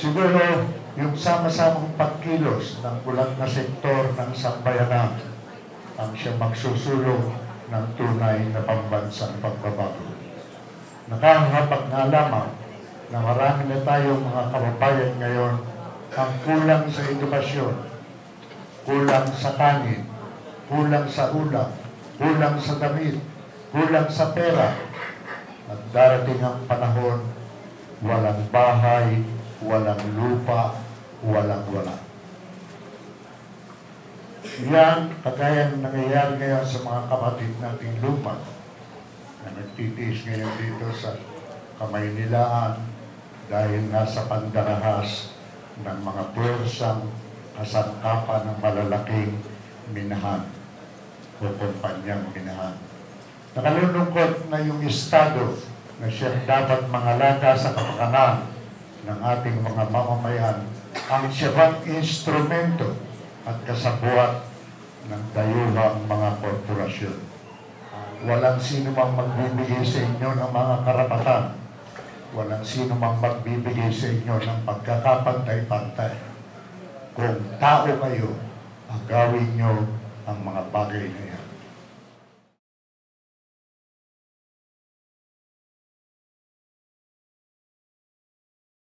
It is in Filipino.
Siguro, yung sama-samang pagkilos ng bulag na sektor ng sambayanan ang siya magsusulong ng tunay na pambansang pagbabago. Nakahapag nga lamang na marami na tayong mga kababayan ngayon ang kulang sa edukasyon, kulang sa kanin, kulang sa ulam, kulang sa damit, kulang sa pera. At darating ang panahon, walang bahay, walang lupa, walang wala. Yan, kagaya ng nangyayari ngayon sa mga kapatid nating luma na nagtitiis ngayon dito sa Kamaynilaan dahil nga sa pandarahas ng mga puwersang kasangkapan ng malalaking minahan o kumpanyang minahan. Nakalulungkot na yung estado na siyang dapat mangalaga sa kapakanan ng ating mga mamamayan ang siyang instrumento at kasabuat ng dayuhang mga korporasyon. Walang sino mang magbibigay sa inyo ng mga karapatan. Walang sino mang magbibigay sa inyo ng pagkakapantay-pantay. Kung tao kayo, agawin nyo ang mga bagay na yan.